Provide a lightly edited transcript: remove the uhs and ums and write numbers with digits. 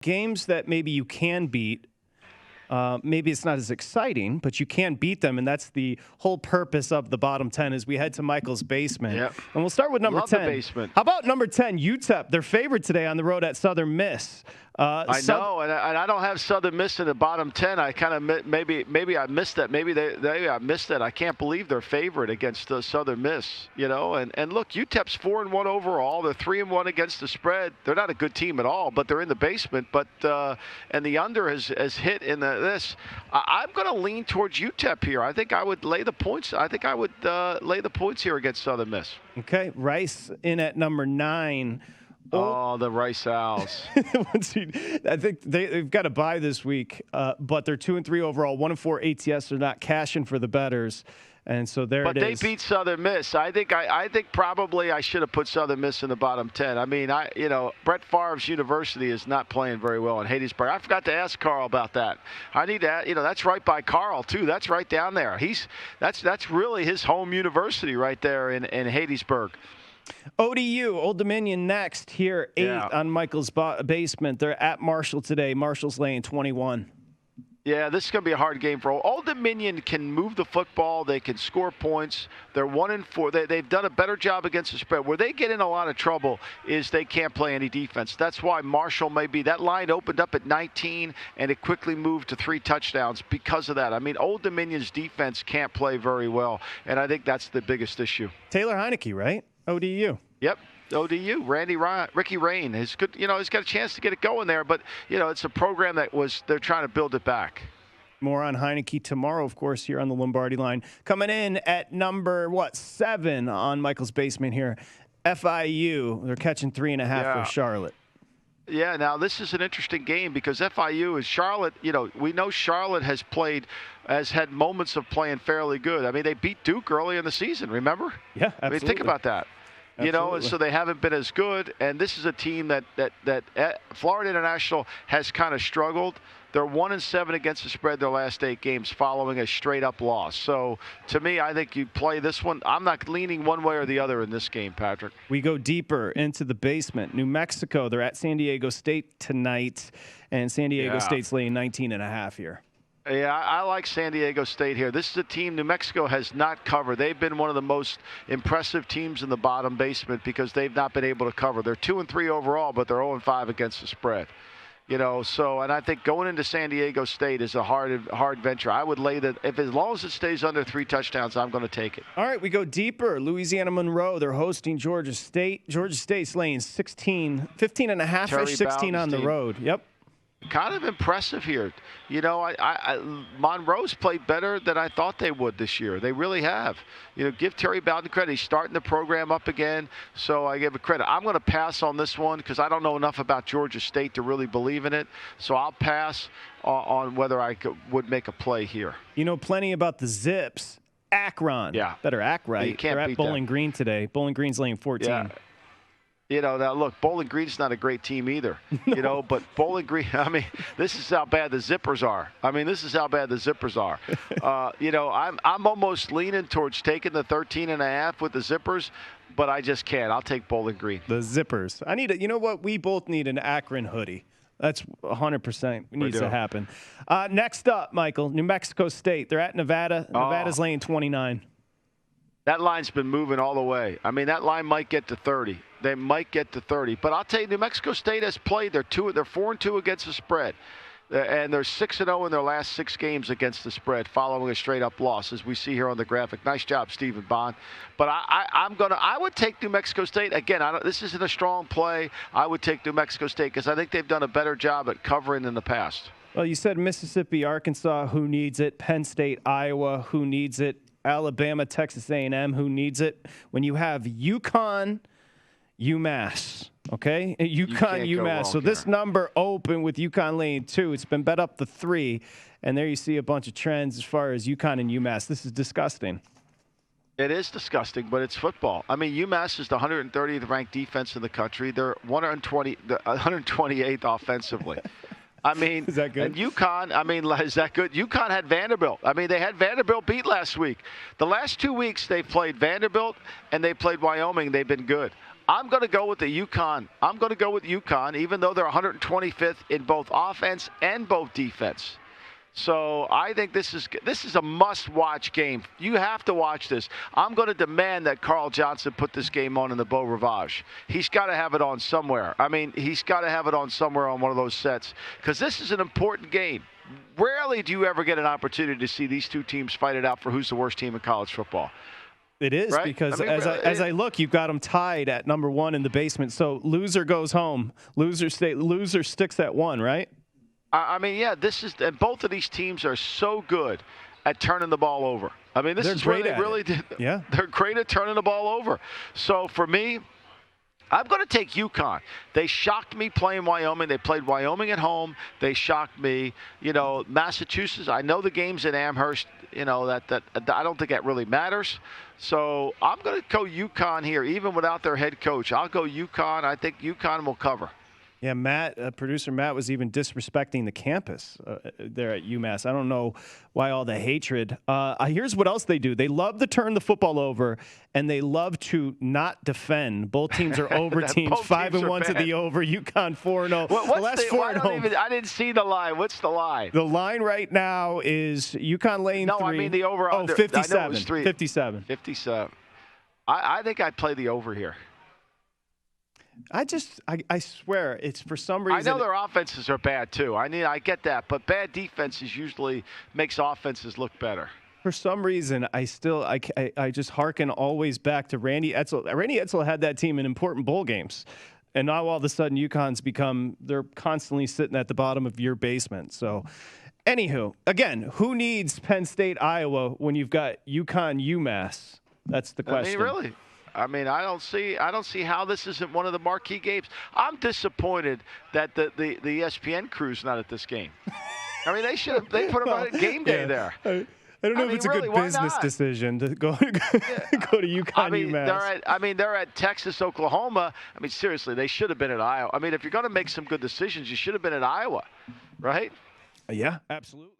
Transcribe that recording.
games that maybe you can beat. Maybe it's not as exciting, but you can beat them, and that's the whole purpose of the bottom 10 as we head to Michael's basement. Yep. And we'll start with number 10. The basement. How about number 10, UTEP? They're favored today on the road at Southern Miss. I know, and I don't have Southern Miss in the bottom 10. I kind of maybe I missed that. Maybe I missed that. I can't believe they're favored against Southern Miss. And look, UTEP's 4-1 overall. They're 3-1 against the spread. They're not a good team at all, but they're in the basement. But and the under has hit in this. I'm going to lean towards UTEP here. I think I would lay the points. I think I would lay the points here against Southern Miss. Okay, Rice in at number 9. Oh, the Rice Owls. I think they've got a bye this week, but they're 2-3 overall, 1-4 ATS. They're not cashing for the bettors, and so there it is. But they beat Southern Miss. I think probably I should have put Southern Miss in the bottom 10. I mean, Brett Favre's university is not playing very well in Hattiesburg. I forgot to ask Carl about that. I need to, that's right by Carl too. That's right down there. That's really his home university right there in Hattiesburg. ODU, Old Dominion next here, 8 on Michael's basement. They're at Marshall today. Marshall's laying 21. Yeah, this is going to be a hard game for Old Dominion. Can move the football. They can score points. They're 1-4. They've done a better job against the spread. Where they get in a lot of trouble is they can't play any defense. That's why Marshall may be. That line opened up at 19, and it quickly moved to 3 touchdowns because of that. I mean, Old Dominion's defense can't play very well, and I think that's the biggest issue. Taylor Heineke, right? ODU. Yep. ODU, Ricky Rain is good. He's got a chance to get it going there, but it's a program they're trying to build it back. More on Heineke tomorrow, of course, here on the Lombardi Line. Coming in at number 7 on Michael's basement here, FIU. They're catching 3.5 for Charlotte. Yeah, now this is an interesting game because FIU is Charlotte. We know Charlotte has had moments of playing fairly good. I mean, they beat Duke early in the season, remember? Yeah, absolutely. I mean, think about that. And so they haven't been as good. And this is a team that Florida International has kind of struggled. They're 1-7 against the spread their last 8 games following a straight-up loss. So, to me, I think you play this one. I'm not leaning one way or the other in this game, Patrick. We go deeper into the basement. New Mexico, they're at San Diego State tonight, and San Diego State's laying 19.5 here. Yeah, I like San Diego State here. This is a team New Mexico has not covered. They've been one of the most impressive teams in the bottom basement because they've not been able to cover. They're 2-3 overall, but they're 0-5 against the spread. And I think going into San Diego State is a hard venture. I would lay that as long as it stays under 3 touchdowns, I'm going to take it. All right, we go deeper. Louisiana Monroe, they're hosting Georgia State. Georgia State's laying 15.5-ish, 16 on the road. Yep. Kind of impressive here. Monroe's played better than I thought they would this year. They really have. Give Terry Bowden credit. He's starting the program up again, so I give it credit. I'm going to pass on this one because I don't know enough about Georgia State to really believe in it. So I'll pass on whether I would make a play here. You know plenty about the Zips. Akron. Yeah. Better act right. You can't They're beat at Bowling them. Green today. Bowling Green's laying 14. Yeah. Now look, Bowling Green's not a great team either. No. But Bowling Green, this is how bad the Zippers are. I'm almost leaning towards taking the 13.5 with the Zippers, but I just can't. I'll take Bowling Green. The Zippers. I need you know what? We both need an Akron hoodie. That's 100% needs to happen. Next up, Michael, New Mexico State. They're at Nevada. Nevada's laying 29. That line's been moving all the way. That line might get to 30. They might get to 30. But I'll tell you, New Mexico State has played. They're 4-2 against the spread. And they're 6-0 in their last 6 games against the spread following a straight-up loss, as we see here on the graphic. Nice job, Stephen Bond. But I would take New Mexico State. Again, this isn't a strong play. I would take New Mexico State because I think they've done a better job at covering in the past. Well, you said Mississippi, Arkansas, who needs it? Penn State, Iowa, who needs it? Alabama, Texas A&M, who needs it? When you have UConn, UMass, okay? UConn, UMass. So this number open with UConn laying 2. It's been bet up to 3. And there you see a bunch of trends as far as UConn and UMass. This is disgusting. It is disgusting, but it's football. UMass is the 130th ranked defense in the country. They're 128th offensively. Is that good? And UConn, is that good? UConn had Vanderbilt. They had Vanderbilt beat last week. The last 2 weeks, they've played Vanderbilt and they played Wyoming. They've been good. I'm going to go with the UConn. I'm going to go with UConn, even though they're 125th in both offense and both defense. So I think this is a must-watch game. You have to watch this. I'm going to demand that Carl Johnson put this game on in the Beau Rivage. He's got to have it on somewhere. I mean, he's got to have it on somewhere on one of those sets because this is an important game. Rarely do you ever get an opportunity to see these two teams fight it out for who's the worst team in college football. It is, right? Because as I look, you've got them tied at number 1 in the basement. So loser goes home. Loser sticks at 1, right? I mean, yeah, and both of these teams are so good at turning the ball over. I mean, this is where they really did. Yeah. They're great at turning the ball over. So for me, I'm going to take UConn. They shocked me playing Wyoming. They played Wyoming at home. They shocked me. You know, Massachusetts, I know the game's in Amherst. You know, that I don't think that really matters. So I'm going to go UConn here, even without their head coach. I'll go UConn. I think UConn will cover. Yeah, producer Matt was even disrespecting the campus there at UMass. I don't know why all the hatred. Here's what else they do. They love to turn the football over, and they love to not defend. Both teams are over teams. 5-1 to the over. UConn 4-0. What's I didn't see the line. What's the line? The line right now is UConn lane 3. No, I mean the over. Oh, 57. I know it was 3. 57. 57. I think I'd play the over here. I swear, it's for some reason. I know their offenses are bad too. I get that, but bad defenses usually makes offenses look better. For some reason, I just hearken always back to Randy Edsall. Randy Edsall had that team in important bowl games, and now all of a sudden they're constantly sitting at the bottom of your basement. So, anywho, again, who needs Penn State, Iowa when you've got UConn, UMass? That's the question. I mean, really. I mean, I don't see how this isn't one of the marquee games. I'm disappointed that the ESPN crew's not at this game. I mean, they put them on game day there. I don't know if it's really a good business decision to go to UConn, UMass. They're at Texas, Oklahoma. I mean, seriously, they should have been at Iowa. I mean, if you're going to make some good decisions, you should have been at Iowa, right? Yeah, absolutely.